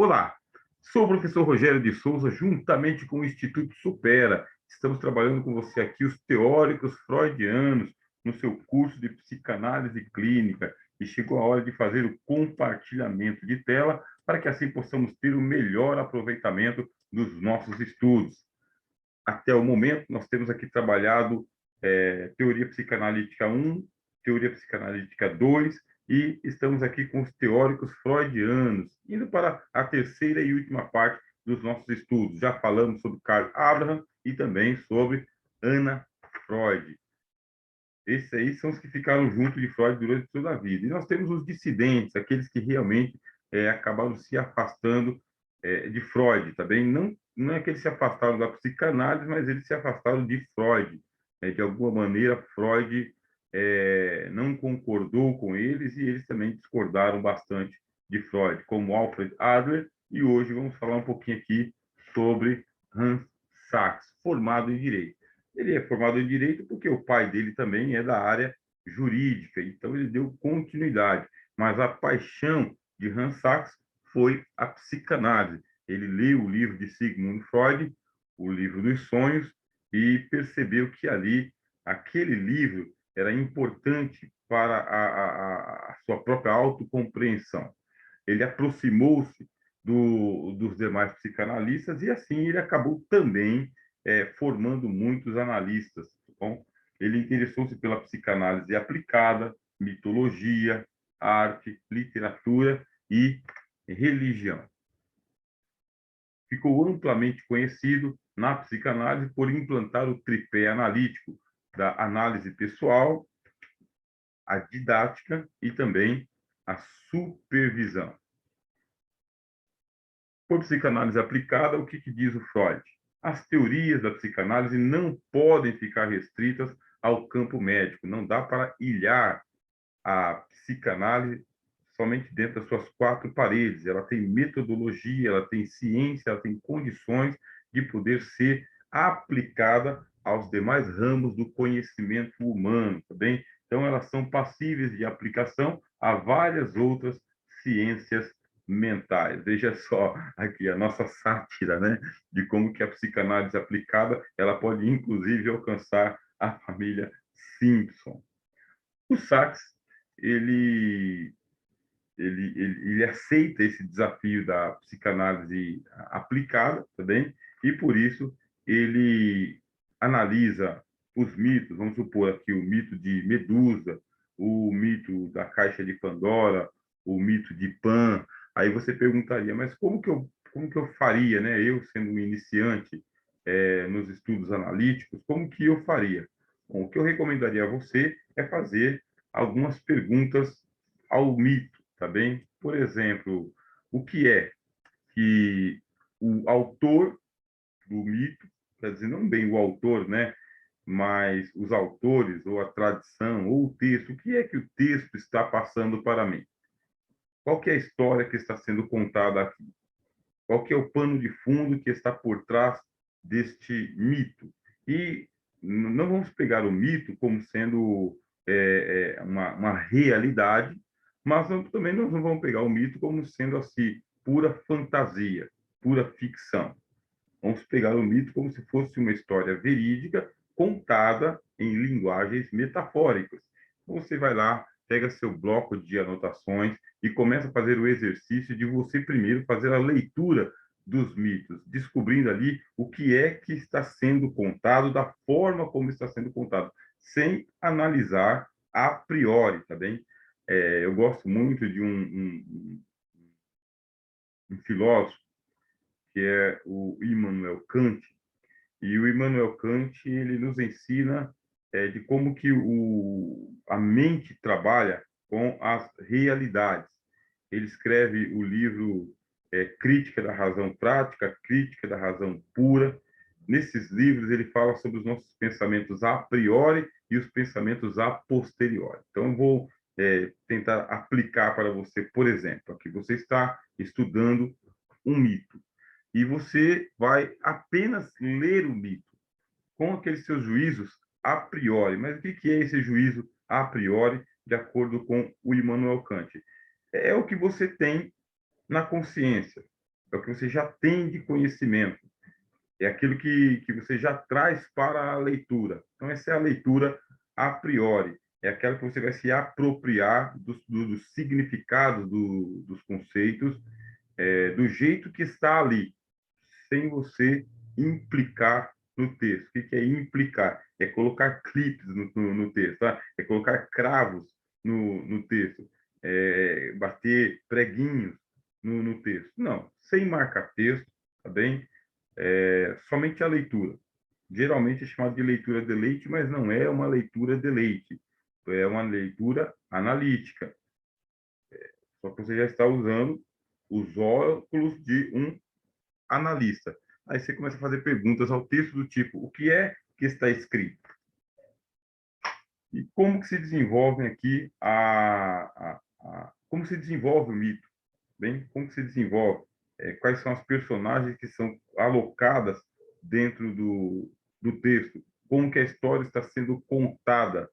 Olá, sou o professor Rogério de Souza, juntamente com o Instituto Supera. Estamos trabalhando com você aqui os teóricos freudianos no seu curso de psicanálise clínica e chegou a hora de fazer o compartilhamento de tela para que assim possamos ter o melhor aproveitamento dos nossos estudos. Até o momento, nós temos aqui trabalhado teoria psicanalítica 1, teoria psicanalítica 2, e estamos aqui com os teóricos freudianos, indo para a terceira e última parte dos nossos estudos. Já falamos sobre Carl Abraham e também sobre Anna Freud. Esses aí são os que ficaram junto de Freud durante toda a vida. E nós temos os dissidentes, aqueles que realmente acabaram se afastando de Freud, tá bem? Não é que eles se afastaram da psicanálise, mas eles se afastaram de Freud. De alguma maneira, Freud não concordou com eles e eles também discordaram bastante de Freud, como Alfred Adler, e hoje vamos falar um pouquinho aqui sobre Hans Sachs, formado em Direito. Ele é formado em Direito porque o pai dele também é da área jurídica, então ele deu continuidade, mas a paixão de Hans Sachs foi a psicanálise. Ele leu o livro de Sigmund Freud, o livro dos sonhos, e percebeu que ali, aquele livro era importante para a sua própria autocompreensão. Ele aproximou-se dos demais psicanalistas e assim ele acabou também formando muitos analistas. Tá bom? Ele interessou-se pela psicanálise aplicada, mitologia, arte, literatura e religião. Ficou amplamente conhecido na psicanálise por implantar o tripé analítico da análise pessoal, a didática e também a supervisão. Por psicanálise aplicada, o que diz o Freud? As teorias da psicanálise não podem ficar restritas ao campo médico. Não dá para ilhar a psicanálise somente dentro das suas quatro paredes. Ela tem metodologia, ela tem ciência, ela tem condições de poder ser aplicada aos demais ramos do conhecimento humano, tá bem? Então, elas são passíveis de aplicação a várias outras ciências mentais. Veja só aqui a nossa sátira, né, de como que a psicanálise aplicada, ela pode inclusive alcançar a família Simpson. O Sachs, ele aceita esse desafio da psicanálise aplicada, tá bem? E por isso ele analisa os mitos, vamos supor aqui o mito de Medusa, o mito da caixa de Pandora, o mito de Pan. Aí você perguntaria, mas como que eu faria, né? Eu sendo um iniciante nos estudos analíticos, como que eu faria? Bom, o que eu recomendaria a você é fazer algumas perguntas ao mito, tá bem? Por exemplo, o que é que o autor do mito, quer dizer, não bem o autor, né? Mas os autores, ou a tradição, ou o texto, o que é que o texto está passando para mim? Qual que é a história que está sendo contada aqui? Qual que é o pano de fundo que está por trás deste mito? E não vamos pegar o mito como sendo uma realidade, mas também não vamos pegar o mito como sendo assim pura fantasia, pura ficção. Vamos pegar o mito como se fosse uma história verídica contada em linguagens metafóricas. Então, você vai lá, pega seu bloco de anotações e começa a fazer o exercício de você primeiro fazer a leitura dos mitos, descobrindo ali o que é que está sendo contado, da forma como está sendo contado, sem analisar a priori, tá bem? Eu gosto muito de um filósofo que é o Immanuel Kant, e o Immanuel Kant ele nos ensina de como que a mente trabalha com as realidades. Ele escreve o livro Crítica da Razão Prática, Crítica da Razão Pura. Nesses livros ele fala sobre os nossos pensamentos a priori e os pensamentos a posteriori. Então eu vou tentar aplicar para você, por exemplo, aqui você está estudando um mito e você vai apenas ler o mito com aqueles seus juízos a priori. Mas o que é esse juízo a priori, de acordo com o Immanuel Kant? É o que você tem na consciência. é o que você já tem de conhecimento, é aquilo que você já traz para a leitura. Então, essa é a leitura a priori, é aquela que você vai se apropriar dos significados dos conceitos, do jeito que está ali, sem você implicar no texto. O que é implicar? É colocar clipes no texto, tá? É colocar cravos no texto, bater preguinhos no texto. Não, sem marcar texto, tá bem? Somente a leitura. Geralmente é chamado de leitura de leite, mas não é uma leitura de leite. É uma leitura analítica. Só que você já está usando os óculos de um analista. Aí você começa a fazer perguntas ao texto do tipo: o que é que está escrito? E como que se desenvolve aqui como se desenvolve o mito? Bem, como que se desenvolve? Quais são as personagens que são alocadas dentro do texto? Como que a história está sendo contada?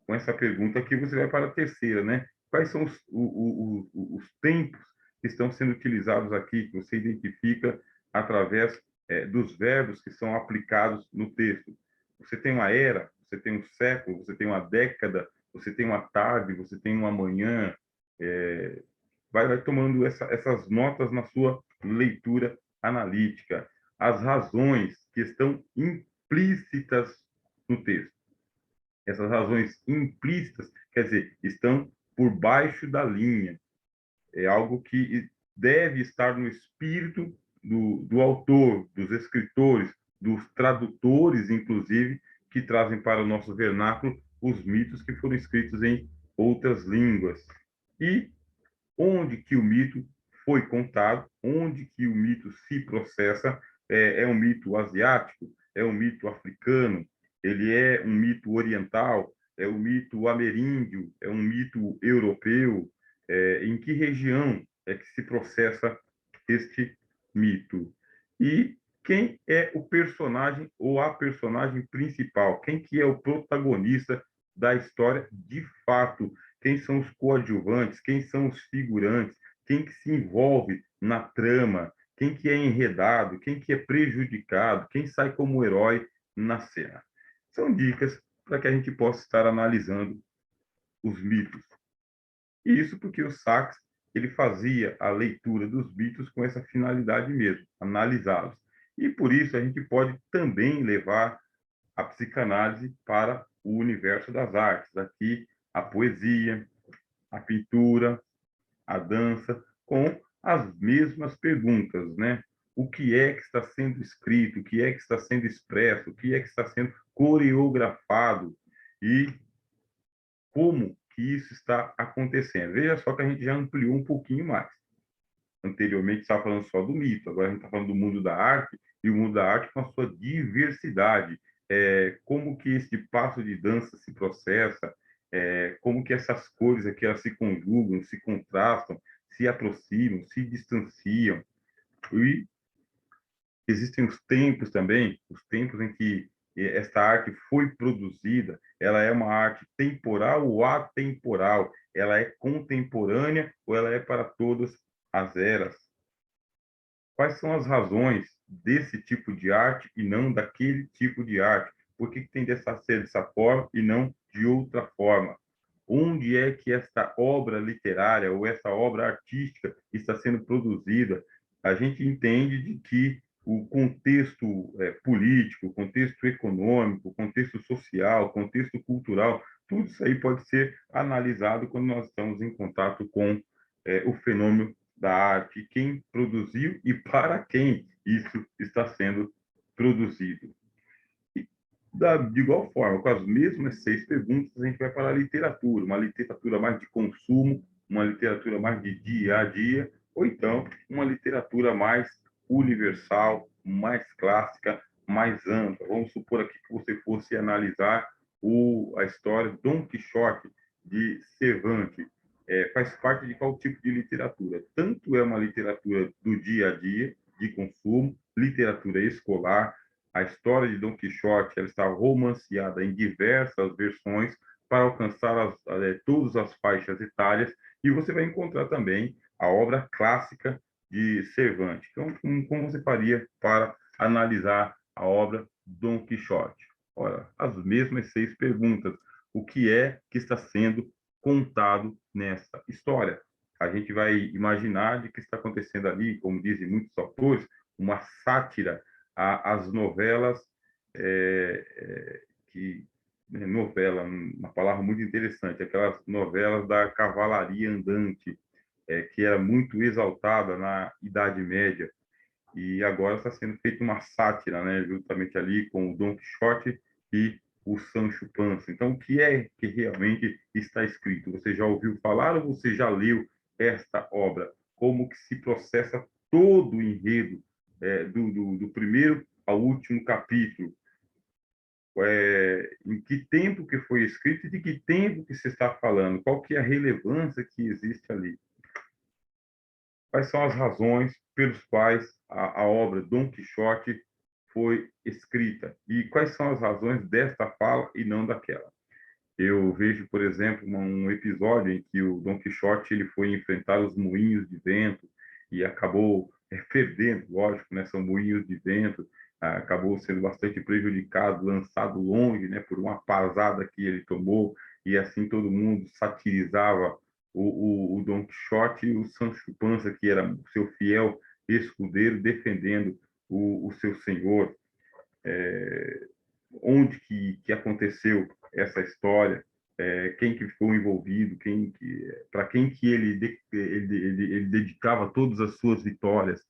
Com essa pergunta aqui, você vai para a terceira, né? Quais são os tempos que estão sendo utilizados aqui, que você identifica através dos verbos que são aplicados no texto? Você tem uma era, você tem um século, você tem uma década, você tem uma tarde, você tem uma manhã. Vai tomando essas notas na sua leitura analítica. As razões que estão implícitas no texto. Essas razões implícitas, quer dizer, estão por baixo da linha. É algo que deve estar no espírito do autor, dos escritores, dos tradutores, inclusive, que trazem para o nosso vernáculo os mitos que foram escritos em outras línguas. E onde que o mito foi contado, onde que o mito se processa, um mito asiático, é um mito africano, ele é um mito oriental, é um mito ameríndio, é um mito europeu, em que região é que se processa este mito? E quem é o personagem ou a personagem principal? Quem que é o protagonista da história de fato? Quem são os coadjuvantes, quem são os figurantes, quem que se envolve na trama, quem que é enredado, quem que é prejudicado, quem sai como herói na cena. São dicas para que a gente possa estar analisando os mitos. E isso porque o Sachs ele fazia a leitura dos mitos com essa finalidade mesmo, analisá-los. E por isso a gente pode também levar a psicanálise para o universo das artes. Aqui a poesia, a pintura, a dança, com as mesmas perguntas, né? O que é que está sendo escrito, o que é que está sendo expresso, o que é que está sendo coreografado e como que isso está acontecendo. Veja só que a gente já ampliou um pouquinho mais. Anteriormente estava falando só do mito, agora a gente está falando do mundo da arte, e o mundo da arte com a sua diversidade. Como que esse passo de dança se processa, como que essas cores aqui elas se conjugam, se contrastam, se aproximam, se distanciam. E existem os tempos também, os tempos em que esta arte foi produzida, ela é uma arte temporal ou atemporal, ela é contemporânea ou ela é para todas as eras. Quais são as razões desse tipo de arte e não daquele tipo de arte? Por que tem de ser dessa forma e não de outra forma? Onde é que esta obra literária ou essa obra artística está sendo produzida? A gente entende de que o contexto político, o contexto econômico, o contexto social, o contexto cultural, tudo isso aí pode ser analisado quando nós estamos em contato com o fenômeno da arte, quem produziu e para quem isso está sendo produzido. E, de igual forma, com as mesmas 6 perguntas, a gente vai para a literatura, uma literatura mais de consumo, uma literatura mais de dia a dia, ou então uma literatura mais universal, mais clássica, mais ampla. Vamos supor aqui que você fosse analisar a história Dom Quixote de Cervantes. Faz parte de qual tipo de literatura? Tanto é uma literatura do dia a dia, de consumo, literatura escolar. A história de Dom Quixote ela está romanceada em diversas versões para alcançar todas as faixas etárias, e você vai encontrar também a obra clássica de Cervantes. Então, como você faria para analisar a obra Dom Quixote? Ora, as mesmas 6 perguntas. O que é que está sendo contado nessa história? A gente vai imaginar de que está acontecendo ali, como dizem muitos autores, uma sátira às novelas que novela, uma palavra muito interessante, aquelas novelas da cavalaria andante, que era muito exaltada na Idade Média, e agora está sendo feita uma sátira, né, justamente ali com o Dom Quixote e o Sancho Panza. Então, o que é que realmente está escrito? Você já ouviu falar ou você já leu esta obra? Como que se processa todo o enredo do primeiro ao último capítulo? Em que tempo que foi escrito e de que tempo que se está falando? Qual que é a relevância que existe ali? Quais são as razões pelas quais a obra Dom Quixote foi escrita? E quais são as razões desta fala e não daquela? Eu vejo, por exemplo, um episódio em que o Dom Quixote ele foi enfrentar os moinhos de vento e acabou perdendo, lógico, né? São moinhos de vento, acabou sendo bastante prejudicado, lançado longe, né? Por uma pasada que ele tomou e assim todo mundo satirizava o Dom Quixote e o Sancho Panza, que era o seu fiel escudeiro, defendendo o seu senhor. Onde que aconteceu essa história, quem que ficou envolvido, para quem que ele dedicava todas as suas vitórias,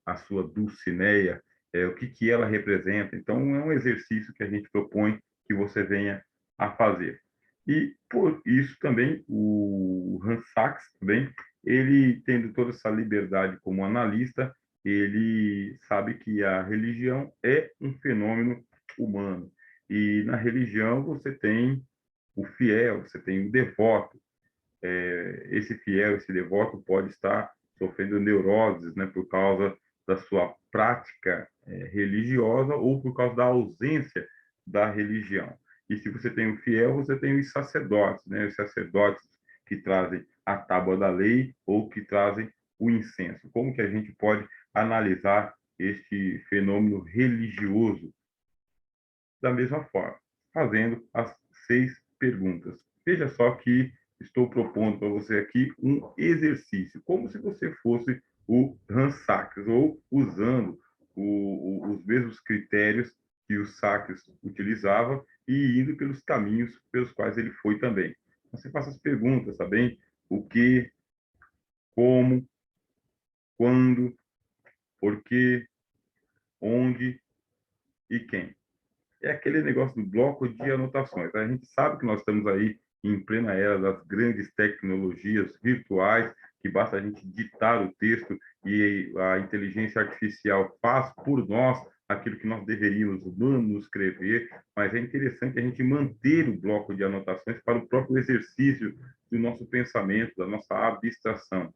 a sua Dulcinea, o que ela representa. Então, é um exercício que a gente propõe que você venha a fazer. E, por isso, também, o Hans Sachs, também, ele, tendo toda essa liberdade como analista, ele sabe que a religião é um fenômeno humano. E na religião você tem o fiel, você tem o devoto. Esse fiel, esse devoto pode estar sofrendo neuroses, né, por causa da sua prática religiosa ou por causa da ausência da religião. E se você tem o fiel, você tem os sacerdotes, né, os sacerdotes que trazem a tábua da lei ou que trazem o incenso. Como que a gente pode analisar este fenômeno religioso da mesma forma, fazendo as 6 perguntas? Veja só que estou propondo para você aqui um exercício, como se você fosse o Hans Sachs, ou usando os mesmos critérios que o Sachs utilizava e indo pelos caminhos pelos quais ele foi também. Você faça as perguntas, tá bem? O que, como, quando, por quê, onde e quem. É aquele negócio do bloco de anotações. A gente sabe que nós estamos aí em plena era das grandes tecnologias virtuais, que basta a gente ditar o texto e a inteligência artificial faz por nós aquilo que nós deveríamos manuscrever, mas é interessante a gente manter o bloco de anotações para o próprio exercício do nosso pensamento, da nossa abstração.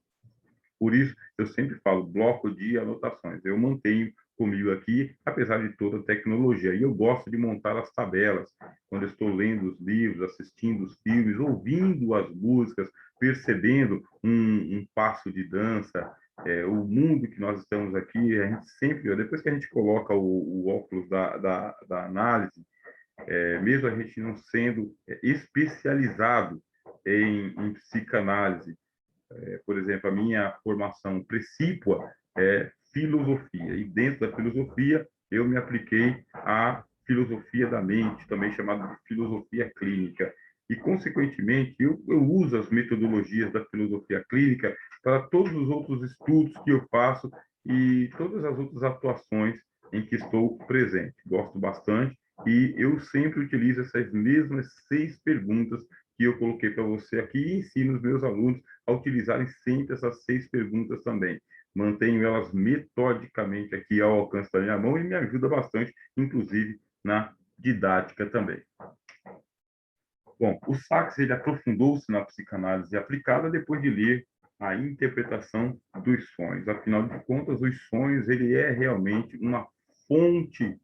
Por isso, eu sempre falo bloco de anotações. Eu mantenho comigo aqui, apesar de toda a tecnologia. E eu gosto de montar as tabelas, quando eu estou lendo os livros, assistindo os filmes, ouvindo as músicas, percebendo um passo de dança, o mundo que nós estamos aqui, a gente sempre, depois que a gente coloca o óculos da análise, mesmo a gente não sendo especializado em psicanálise, por exemplo, a minha formação precípua é filosofia, e dentro da filosofia eu me apliquei à filosofia da mente, também chamada de filosofia clínica, e, consequentemente, eu uso as metodologias da filosofia clínica para todos os outros estudos que eu faço e todas as outras atuações em que estou presente. Gosto bastante e eu sempre utilizo essas mesmas 6 perguntas que eu coloquei para você aqui e ensino os meus alunos a utilizarem sempre essas 6 perguntas também. Mantenho elas metodicamente aqui ao alcance da minha mão e me ajuda bastante, inclusive na didática também. Bom, o Sachs ele aprofundou-se na psicanálise aplicada depois de ler a interpretação dos sonhos. Afinal de contas, os sonhos ele é realmente uma fonte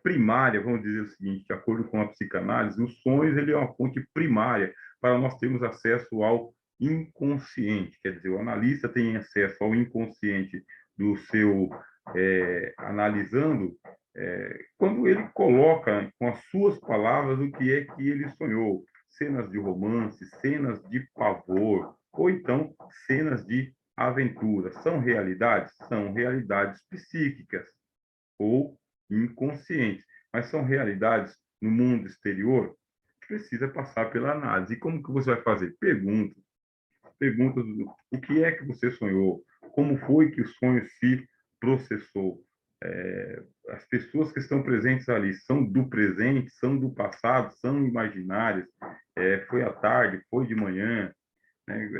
primária, vamos dizer o seguinte, de acordo com a psicanálise, os sonhos ele é uma fonte primária para nós termos acesso ao inconsciente, quer dizer, o analista tem acesso ao inconsciente do seu analisando, quando ele coloca com as suas palavras o que é que ele sonhou, cenas de romance, cenas de pavor, ou então cenas de aventura. São realidades? São realidades psíquicas ou inconscientes, mas são realidades no mundo exterior que precisa passar pela análise. E como que você vai fazer? Perguntas do o que é que você sonhou, como foi que o sonho se processou. As pessoas que estão presentes ali são do presente, são do passado, são imaginárias. Foi à tarde, foi de manhã, né?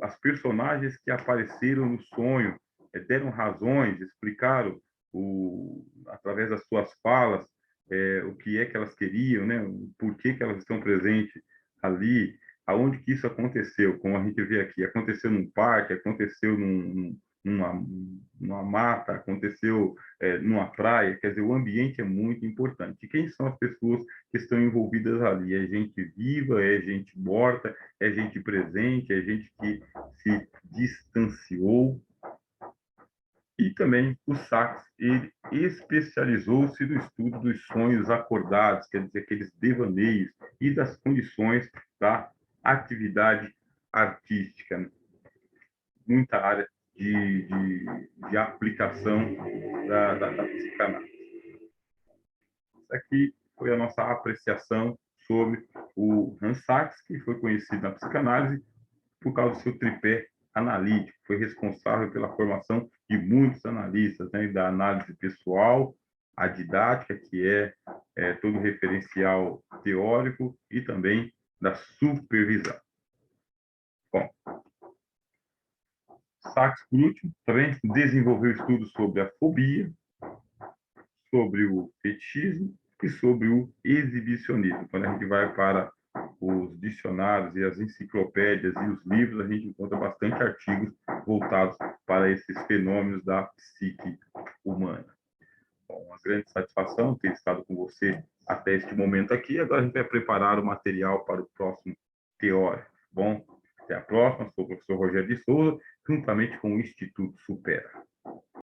As personagens que apareceram no sonho deram razões, explicaram através das suas falas o que é que elas queriam, né? O porquê que elas estão presentes ali, aonde que isso aconteceu, como a gente vê aqui, aconteceu num parque, aconteceu numa mata, aconteceu numa praia, quer dizer, o ambiente é muito importante. E quem são as pessoas que estão envolvidas ali? É gente viva, é gente morta, é gente presente, é gente que se distanciou. E também o Sachs, ele especializou-se no estudo dos sonhos acordados, quer dizer, aqueles devaneios e das condições da atividade artística, né? Muita área de aplicação da psicanálise. Isso aqui foi a nossa apreciação sobre o Hans Sachs, que foi conhecido na psicanálise por causa do seu tripé analítico, foi responsável pela formação de muitos analistas, né, da análise pessoal, a didática, que é todo referencial teórico, e também da supervisão. Bom, Sachs, por último, também desenvolveu estudos sobre a fobia, sobre o fetichismo e sobre o exibicionismo. Quando a gente vai para os dicionários e as enciclopédias e os livros, a gente encontra bastante artigos voltados para esses fenômenos da psique humana. Bom, uma grande satisfação ter estado com você até este momento aqui. Agora a gente vai preparar o material para o próximo teórico. Bom, até a próxima. Sou o professor Rogério de Souza, juntamente com o Instituto Supera.